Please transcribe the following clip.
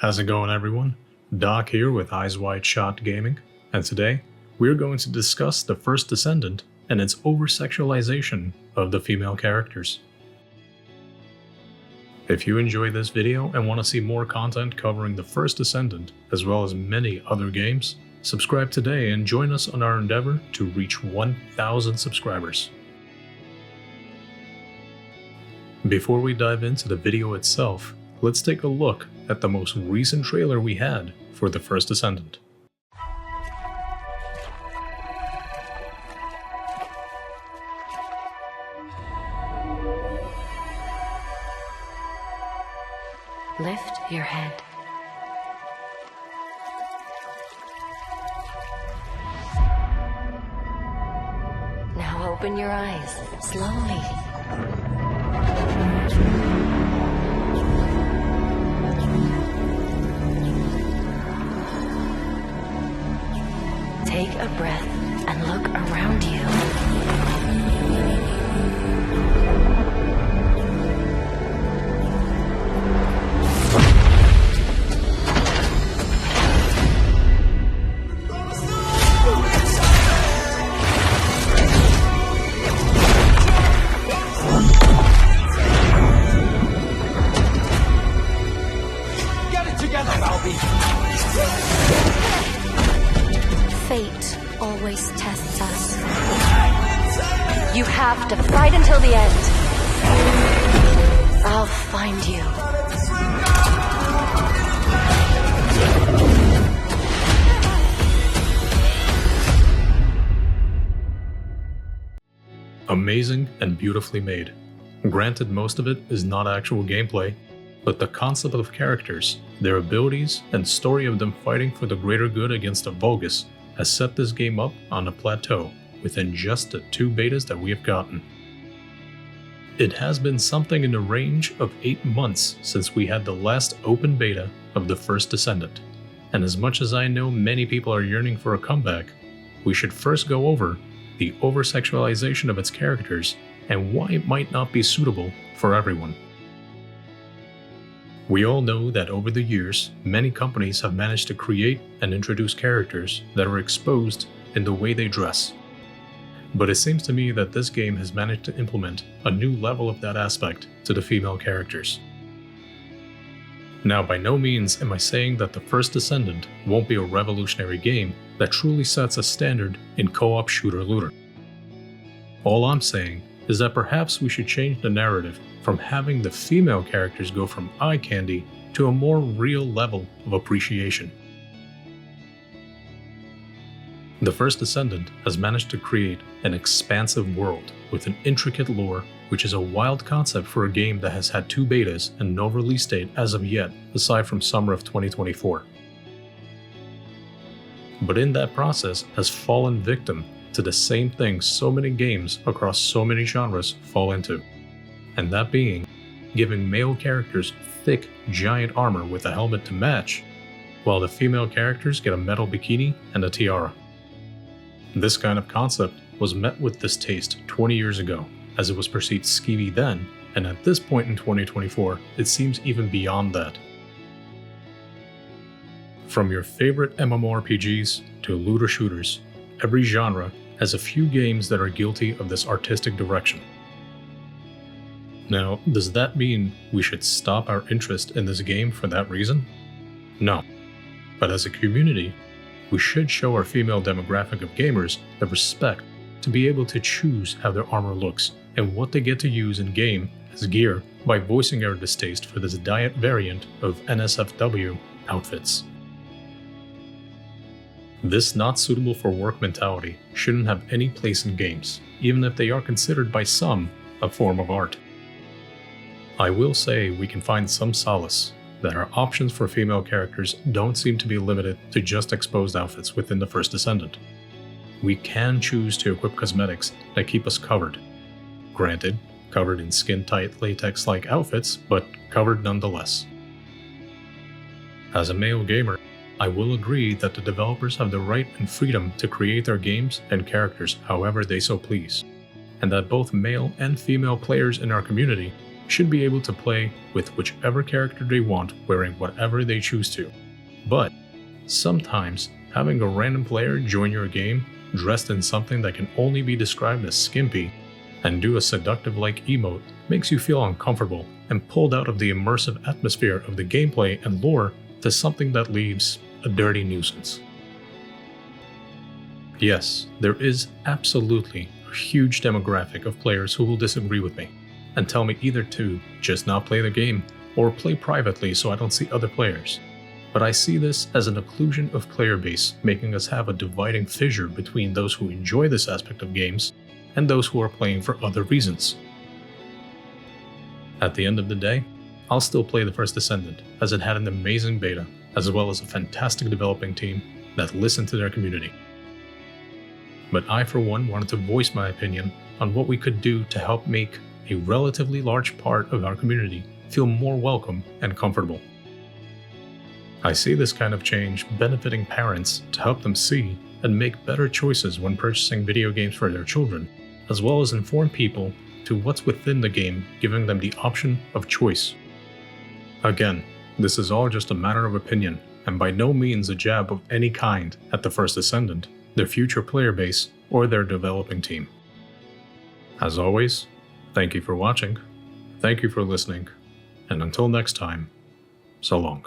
How's it going, everyone? Doc here with Eyes Wide Shot Gaming, and today we're going to discuss the First Descendant and its over-sexualization of the female characters. If you enjoyed this video and want to see more content covering the First Descendant as well as many other games, subscribe today and join us on our endeavor to reach 1,000 subscribers. Before we dive into the video itself, let's take a look at the most recent trailer we had for the First Descendant. Lift your head. Now open your eyes, slowly. Take a breath and look around you. Fate always tests us. You have to fight until the end. I'll find you. Amazing and beautifully made. Granted, most of it is not actual gameplay, but the concept of characters, their abilities, and story of them fighting for the greater good against the Vulgus has set this game up on a plateau within just the 2 betas that we have gotten. It has been something in the range of 8 months since we had the last open beta of the First Descendant, and as much as I know many people are yearning for a comeback, we should first go over the over-sexualization of its characters and why it might not be suitable for everyone. We all know that over the years, many companies have managed to create and introduce characters that are exposed in the way they dress. But it seems to me that this game has managed to implement a new level of that aspect to the female characters. Now, by no means am I saying that the First Descendant won't be a revolutionary game that truly sets a standard in co-op shooter-looter. All I'm saying is that perhaps we should change the narrative from having the female characters go from eye candy to a more real level of appreciation. The First Descendant has managed to create an expansive world with an intricate lore, which is a wild concept for a game that has had 2 betas and no release date as of yet, aside from summer of 2024. But in that process has fallen victim to the same thing so many games across so many genres fall into, and that being giving male characters thick, giant armor with a helmet to match, while the female characters get a metal bikini and a tiara. This kind of concept was met with distaste 20 years ago, as it was perceived skeevy then, and at this point in 2024, it seems even beyond that. From your favorite MMORPGs to looter shooters, every genre has a few games that are guilty of this artistic direction. Now, does that mean we should stop our interest in this game for that reason? No. But as a community, we should show our female demographic of gamers the respect to be able to choose how their armor looks and what they get to use in-game as gear by voicing our distaste for this diet variant of NSFW outfits. This not suitable for work mentality shouldn't have any place in games, even if they are considered by some a form of art. I will say we can find some solace that our options for female characters don't seem to be limited to just exposed outfits within the First Descendant. We can choose to equip cosmetics that keep us covered. Granted, covered in skin-tight latex-like outfits, but covered nonetheless. As a male gamer, I will agree that the developers have the right and freedom to create their games and characters however they so please, and that both male and female players in our community should be able to play with whichever character they want wearing whatever they choose to. But sometimes having a random player join your game dressed in something that can only be described as skimpy and do a seductive-like emote makes you feel uncomfortable and pulled out of the immersive atmosphere of the gameplay and lore to something that leaves a dirty nuisance. Yes, there is absolutely a huge demographic of players who will disagree with me and tell me either to just not play the game or play privately so I don't see other players. But I see this as an occlusion of player base, making us have a dividing fissure between those who enjoy this aspect of games and those who are playing for other reasons. At the end of the day, I'll still play the First Descendant, as it had an amazing beta, as well as a fantastic developing team that listened to their community. But I for one wanted to voice my opinion on what we could do to help make a relatively large part of our community feel more welcome and comfortable. I see this kind of change benefiting parents to help them see and make better choices when purchasing video games for their children, as well as inform people to what's within the game, giving them the option of choice. Again, this is all just a matter of opinion, and by no means a jab of any kind at the First Descendant, their future player base, or their developing team. As always, thank you for watching, thank you for listening, and until next time, so long.